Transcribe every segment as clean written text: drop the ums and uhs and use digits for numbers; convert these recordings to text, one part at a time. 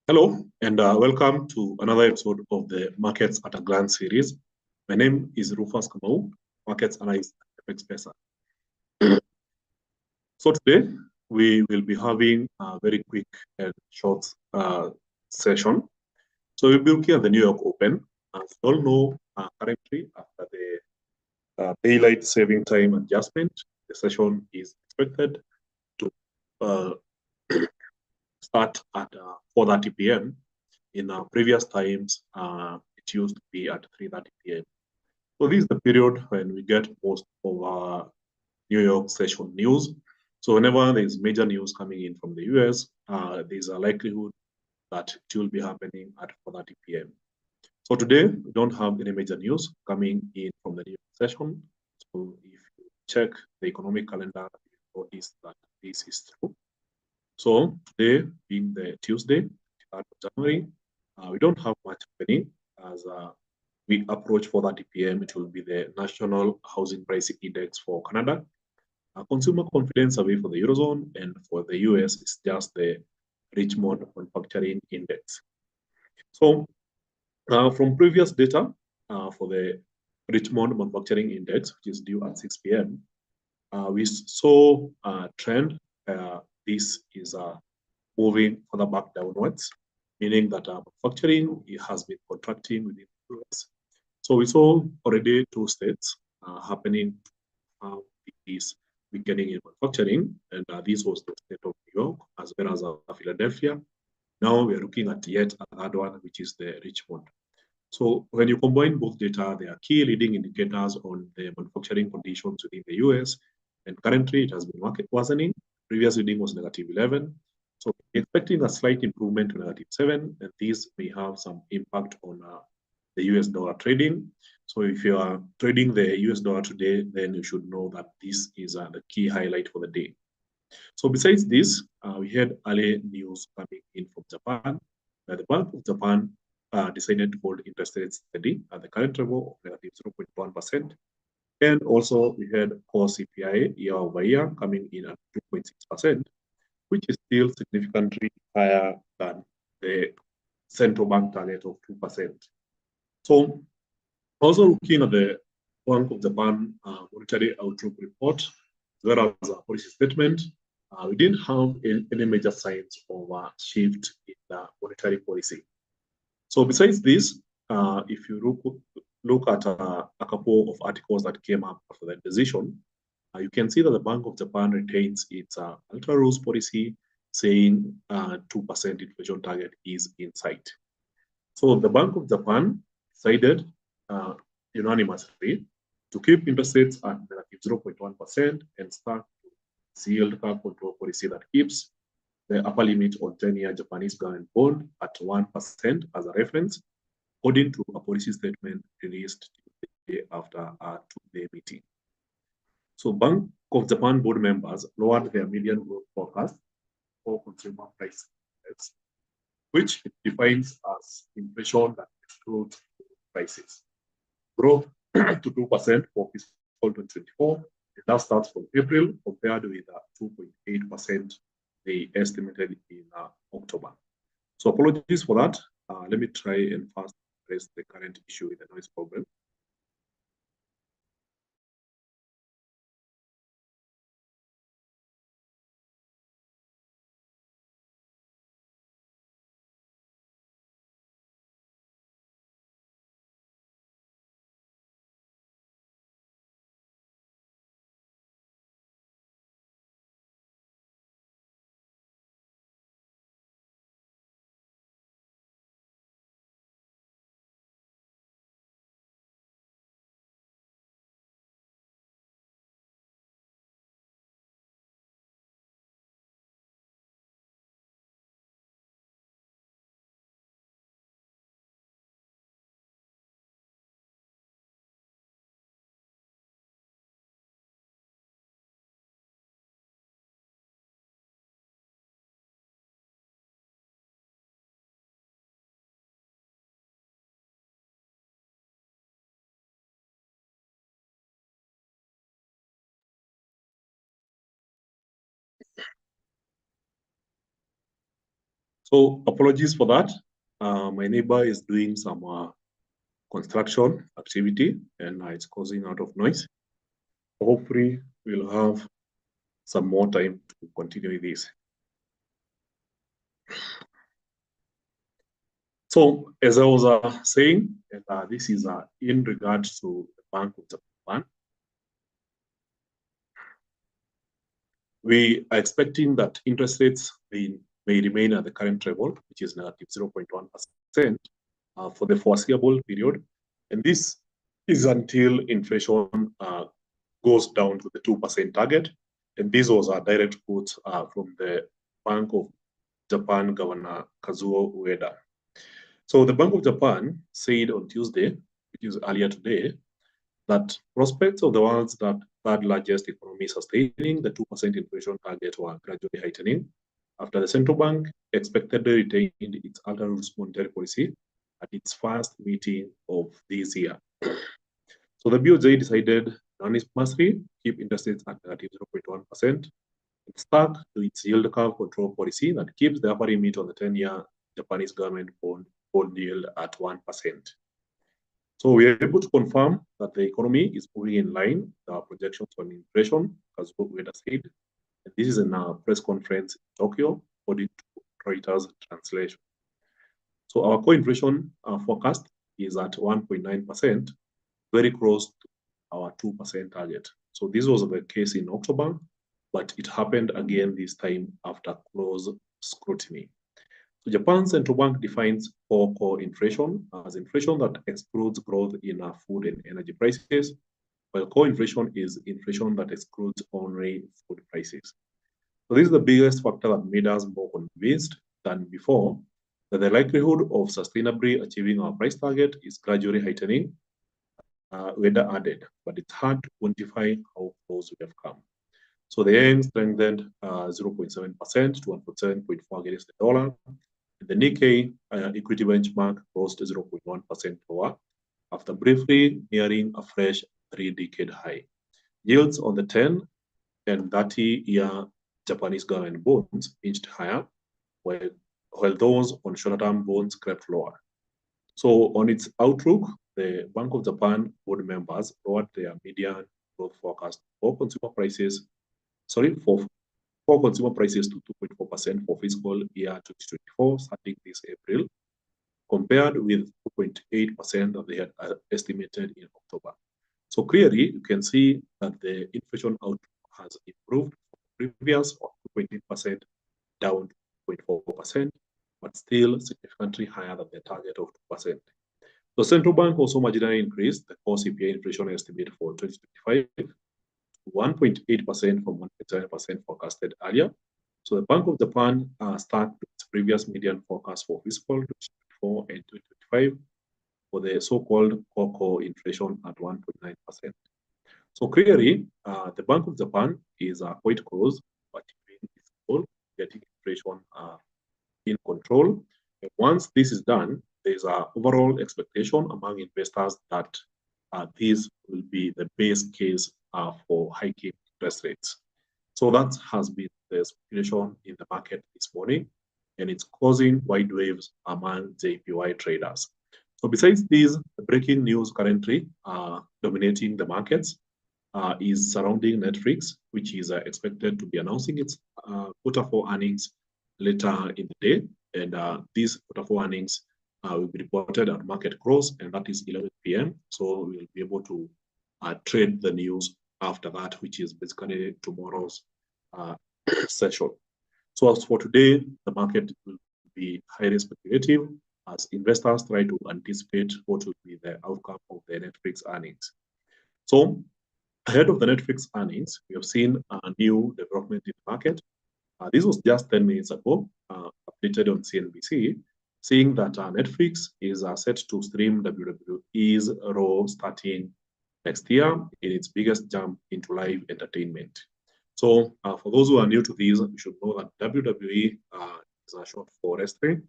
Hello, and welcome to another episode of the Markets at a Glance series. My name is Rufus Kamau, Markets Analyst at FX Pesa. So today, we will be having a very quick and short session. So we'll be looking at the New York Open. As you all know, currently, after the daylight saving time adjustment, the session is expected to uh, start at 4:30 p.m. In previous times, it used to be at 3:30 p.m. So this is the period when we get most of our New York session news. So whenever there's major news coming in from the US, there's a likelihood that it will be happening at 4:30 p.m. So today, we don't have any major news coming in from the New York session. So if you check the economic calendar, you notice that this is true. So today, being the Tuesday, 3rd of January, we don't have much happening as we approach 4:30 p.m. It will be the National Housing Price Index for Canada, a consumer confidence survey for the Eurozone, and for the US, it's just the Richmond Manufacturing Index. So from previous data for the Richmond Manufacturing Index, which is due at 6 p.m., we saw a trend. This is moving further back downwards, meaning that manufacturing has been contracting within the US. So we saw already two states happening this beginning in manufacturing, and this was the state of New York as well as Philadelphia. Now we are looking at yet another one, which is the Richmond. So when you combine both data, they are key leading indicators on the manufacturing conditions within the US. And currently it has been worsening. Previous reading was -11. So expecting a slight improvement to -7, and this may have some impact on the US dollar trading. So if you are trading the US dollar today, then you should know that this is the key highlight for the day. So besides this, we had early news coming in from Japan. The Bank of Japan decided to hold interest rates steady at the current level of -0.1%. And also we had core CPI year over year coming in at 2.6%, which is still significantly higher than the central bank target of 2%. So also looking at the Bank of Japan monetary outlook report, as well as a policy statement, we didn't have any major signs of a shift in the monetary policy. So besides this, if you look at a couple of articles that came up after the decision, you can see that the Bank of Japan retains its ultra rules policy, saying 2% inflation target is in sight. So the Bank of Japan decided unanimously to keep interest rates at -0.1% and start yield curve control policy that keeps the upper limit on 10-year Japanese government bond at 1% as a reference, according to a policy statement released after a two-day meeting. So Bank of Japan board members lowered their median growth forecast for consumer price index, which it defines as inflation that excludes prices. Growth to 2% for fiscal 2024, and that starts from April compared with 2.8% they estimated in October. So apologies for that. Let me try and first address the current issue with the noise problem. So apologies for that. My neighbor is doing some construction activity and it's causing a lot of noise. Hopefully we'll have some more time to continue with this. So as I was saying, this is in regards to the Bank of Japan. We are expecting that interest rates may remain at the current level, which is negative 0.1% for the foreseeable period. And this is until inflation goes down to the 2% target. And this was a direct quote from the Bank of Japan Governor Kazuo Ueda. So the Bank of Japan said on Tuesday, which is earlier today, that prospects of the world's third largest economy sustaining the 2% inflation target were gradually heightening after the central bank expectedly retained its ultra-loose monetary policy at its first meeting of this year. So the BOJ decided unanimously keep interest rates at negative 0.1%. It stuck to its yield curve control policy that keeps the upper limit on the 10-year Japanese government bond yield at 1%. So we are able to confirm that the economy is moving in line with our projections on inflation, as Ueda said. And this is in a press conference in Tokyo, according to Reuters translation. So our core inflation forecast is at 1.9%, very close to our 2% target. So this was the case in October, but it happened again this time after close scrutiny. So Japan's central bank defines core inflation as inflation that excludes growth in food and energy prices, while core inflation is inflation that excludes only food prices. So this is the biggest factor that made us more convinced than before that the likelihood of sustainably achieving our price target is gradually heightening, Ueda added, but it's hard to quantify how close we have come. So the yen strengthened 0.7% to 147.4 against the dollar. The Nikkei equity benchmark rose to 0.1% lower after briefly nearing a fresh 3-decade high. Yields on the 10 and 30-year Japanese government bonds inched higher, while those on shorter-term bonds crept lower. So on its outlook, the Bank of Japan board members lowered their median growth forecast for consumer prices, for consumer prices to 2.4% for fiscal year 2024, starting this April, compared with 2.8% that they had estimated in October. So clearly, you can see that the inflation outlook has improved from previous of 2.8% down to 2.4%, but still significantly higher than the target of 2%. The central bank also marginally increased the core CPI inflation estimate for 2025 1.8% from 1.7% forecasted earlier. So the Bank of Japan stuck to its previous median forecast for fiscal 2024 and 2025 for the so-called core inflation at 1.9%. So clearly, the Bank of Japan is quite close to achieving its goal, getting inflation in control. And once this is done, there's an overall expectation among investors that this will be the base case for hiking interest rates. So that has been the speculation in the market this morning, and it's causing wide waves among JPY traders. So besides these, the breaking news currently dominating the markets is surrounding Netflix, which is expected to be announcing its Q4 earnings later in the day. And these Q4 earnings will be reported at market close, and that is 11 p.m. So we'll be able to trade the news after that, which is basically tomorrow's session. So as for today, the market will be highly speculative as investors try to anticipate what will be the outcome of the Netflix earnings. So ahead of the Netflix earnings, we have seen a new development in the market. This was just 10 minutes ago, updated on CNBC, saying that Netflix is set to stream WWE's Raw starting next year in its biggest jump into live entertainment. So for those who are new to this, you should know that WWE is short for wrestling,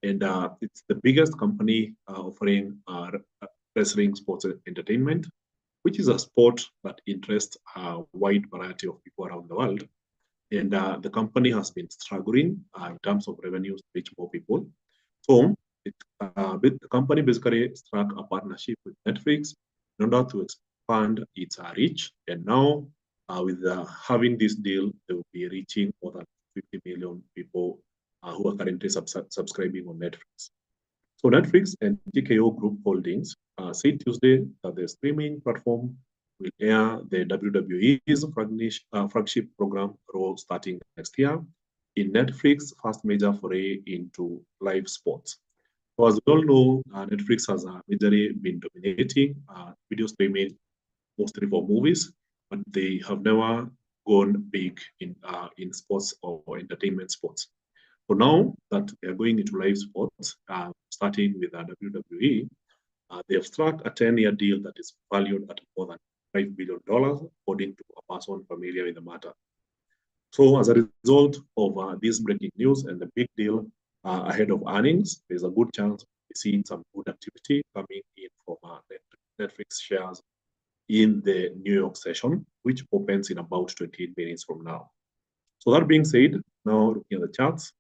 and it's the biggest company offering wrestling sports entertainment, which is a sport that interests a wide variety of people around the world. and the company has been struggling in terms of revenues to reach more people. So the company basically struck a partnership with Netflix in order to expand its reach. And now, with having this deal, they will be reaching more than 50 million people who are currently subscribing on Netflix. So Netflix and TKO Group Holdings said Tuesday that the streaming platform will air the WWE's flagship program Raw starting next year in Netflix's first major foray into live sports. So as we all know, Netflix has majorly been dominating video streaming, mostly for movies, but they have never gone big in sports or entertainment sports. So now that they are going into live sports, starting with WWE, they have struck a 10-year deal that is valued at more than $5 billion, according to a person familiar with the matter. So as a result of this breaking news and the big deal ahead of earnings, there's a good chance of seeing some good activity coming in from Netflix shares in the New York session, which opens in about 28 minutes from now. So that being said, now looking at the charts,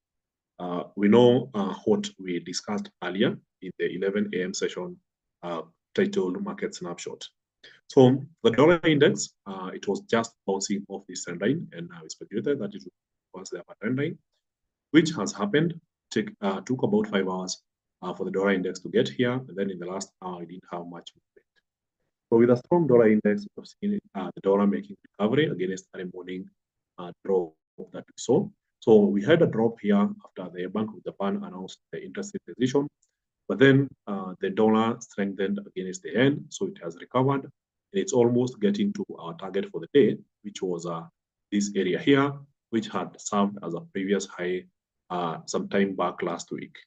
we know what we discussed earlier in the 11 a.m. session titled Market Snapshot. So the dollar index, it was just bouncing off this trend line, and we speculated that it was the upper trend line, which has happened. Took about 5 hours for the dollar index to get here, and then in the last hour, it didn't have much movement. So with a strong dollar index, we've seen the dollar making recovery against early morning drop that we saw. So we had a drop here after the Bank of Japan announced the interest rate decision, but then the dollar strengthened against the yen, so it has recovered, and it's almost getting to our target for the day, which was this area here, which had served as a previous high some time back last week.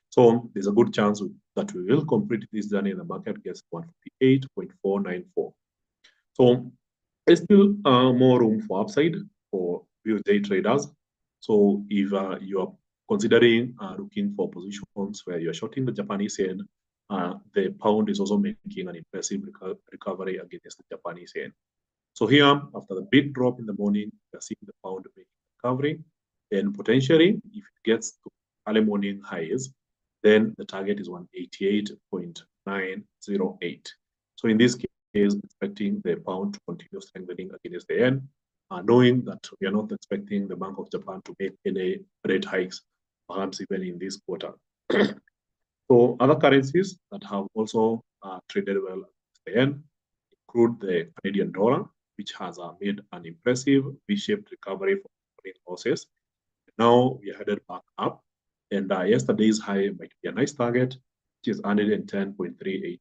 So there's a good chance that we will complete this journey and the market gets 158.494. So there's still more room for upside for view day traders. So if you are considering looking for positions where you're shorting the Japanese yen, the pound is also making an impressive recovery against the Japanese yen. So here, after the big drop in the morning, we're seeing the pound making recovery. And potentially, if it gets to early morning highs, then the target is 188.908. So in this case, expecting the pound to continue strengthening against the yen, knowing that we are not expecting the Bank of Japan to make any rate hikes, perhaps even in this quarter. So other currencies that have also traded well against the yen include the Canadian dollar, which has made an impressive V-shaped recovery from losses. Now we are headed back up, and yesterday's high might be a nice target, which is 110.38.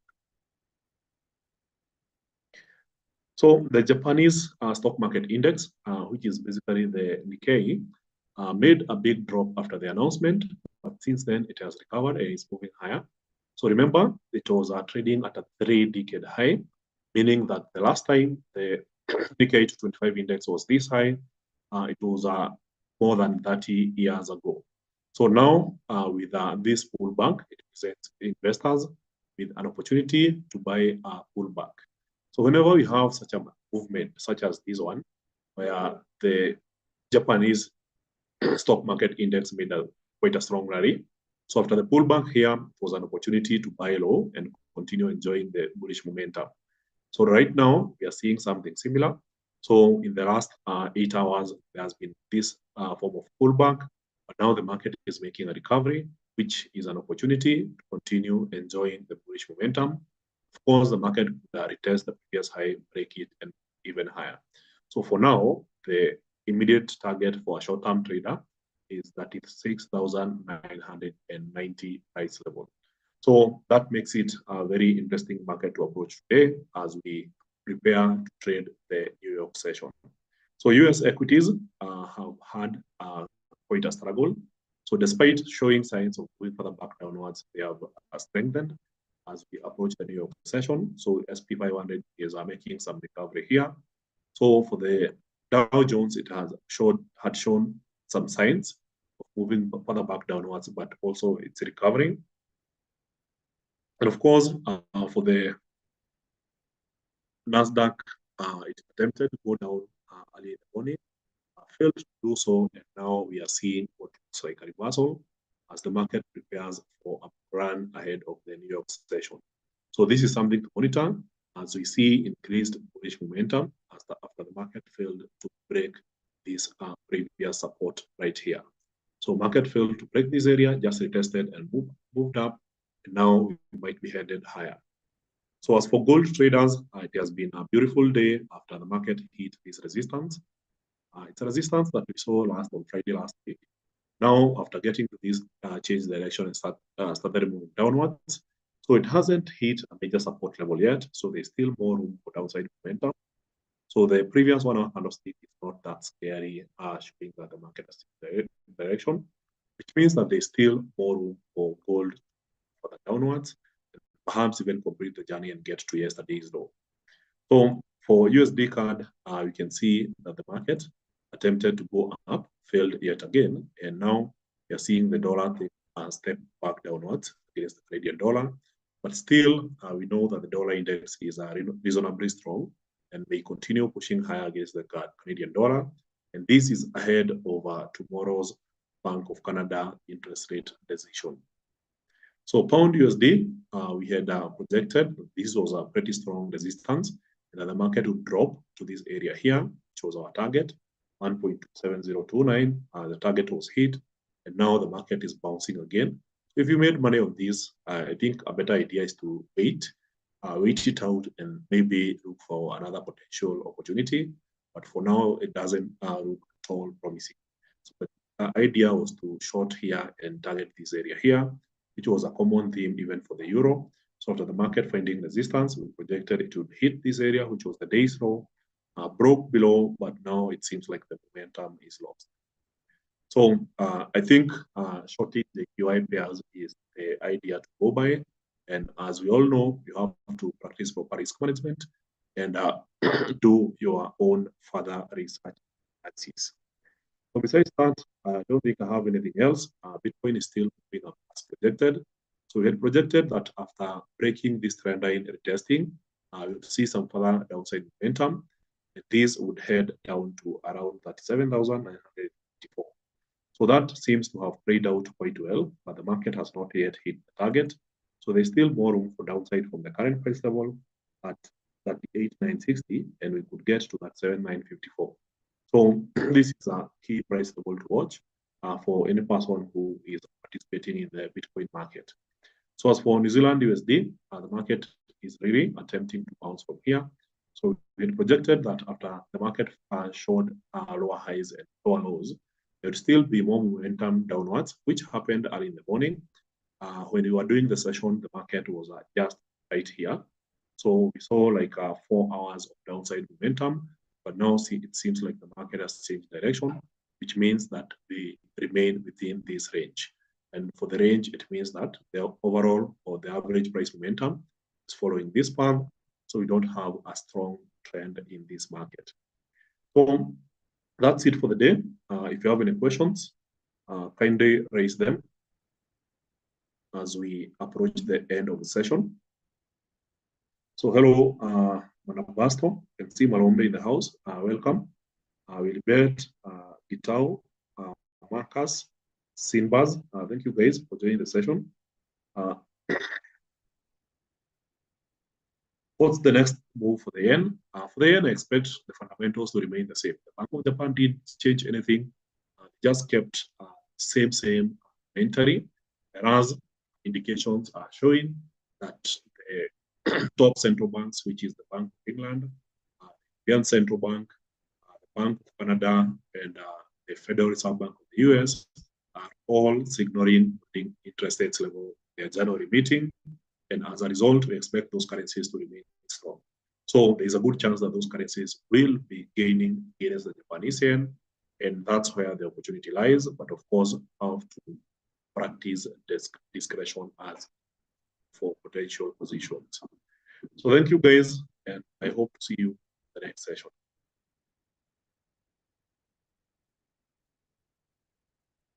So the Japanese stock market index, which is basically the Nikkei, made a big drop after the announcement, but since then it has recovered and is moving higher. So remember, it was trading at a 3-decade high, meaning that the last time the Nikkei 225 index was this high, it was more than 30 years ago. So now, with this pullback, it presents investors with an opportunity to buy a pullback. So whenever we have such a movement, such as this one, where the Japanese stock market index made quite a strong rally. So after the pullback here, it was an opportunity to buy low and continue enjoying the bullish momentum. So right now, we are seeing something similar. So in the last 8 hours, there has been this form of pullback, but now the market is making a recovery, which is an opportunity to continue enjoying the bullish momentum. Of course, the market retests the previous high, break it, and even higher. So for now, the immediate target for a short-term trader is that it's 6,990 price level. So that makes it a very interesting market to approach today as we prepare to trade the New York session. So US equities have had quite a struggle. So despite showing signs of going further back downwards, they have strengthened as we approach the New York session. So SP 500 is making some recovery here. So for the Dow Jones, it had shown some signs of moving further back downwards, but also it's recovering. And of course, for the Nasdaq, it attempted to go down early in the morning, failed to do so, and now we are seeing what looks like a reversal as the market prepares for a run ahead of the New York session. So this is something to monitor as we see increased bullish momentum after the market failed to break this previous support right here. So market failed to break this area, just retested and moved up, and now we might be headed higher. So as for gold traders, it has been a beautiful day after the market hit this resistance. It's a resistance that we saw on Friday last week. Now, after getting to this change direction and started moving downwards, so it hasn't hit a major support level yet. So there's still more room for downside momentum. So the previous 1 hour candlestick is not that scary, showing that the market has changed direction, which means that there's still more room for gold for the downwards, and perhaps even complete the journey and get to yesterday's low. So for USD CAD, you can see that the market attempted to go up, failed yet again, and now you're seeing the dollar take a step back downwards against the Canadian dollar. But still, we know that the dollar index is reasonably strong and may continue pushing higher against the Canadian dollar. And this is ahead of tomorrow's Bank of Canada interest rate decision. So pound USD, we had projected this was a pretty strong resistance, and that the market would drop to this area here, which was our target, 1.7029. The target was hit, and now the market is bouncing again. So if you made money on this, I think a better idea is to wait it out and maybe look for another potential opportunity. But for now, it doesn't look at all promising. So the idea was to short here and target this area here, which was a common theme even for the euro. So after the market finding resistance, we projected it would hit this area, which was the day's low, broke below, but now it seems like the momentum is lost. So I think shorting the QI pairs is the idea to go by. And as we all know, you have to practice proper risk management and do your own further research analysis. So besides that, I don't think I have anything else. Bitcoin is still moving up as projected. So we had projected that after breaking this trend line retesting, we would see some further downside momentum. And this would head down to around 37,954. So that seems to have played out quite well, but the market has not yet hit the target. So there's still more room for downside from the current price level at 38,960, and we could get to that 7,954. So this is a key price level to watch for any person who is participating in the Bitcoin market. So as for New Zealand USD, the market is really attempting to bounce from here. So we had projected that after the market showed lower highs and lower lows, there would still be more momentum downwards, which happened early in the morning. When we were doing the session, the market was just right here. So we saw like 4 hours of downside momentum, but now it seems like the market has changed direction, which means that we remain within this range. And for the range, it means that the overall or the average price momentum is following this path. So we don't have a strong trend in this market. So that's it for the day. If you have any questions, kindly raise them as we approach the end of the session. So hello, Manabasto. You can see Malombe in the house. Welcome. Wilbert, Gitao, Marcus, Sinbaz. Thank you guys for joining the session. What's the next move for the yen? For the yen, I expect the fundamentals to remain the same. The Bank of Japan didn't change anything. Just kept same inventory, whereas indications are showing that the top central banks, which is the Bank of England, the European Central Bank, the Bank of Canada, and the Federal Reserve Bank of the US are all signaling interest rates level in their January meeting. And as a result, we expect those currencies to remain strong. So there's a good chance that those currencies will be gaining against the Japanese yen, and that's where the opportunity lies. But of course, have to practice discretion as for potential positions. So thank you guys, and I hope to see you in the next session.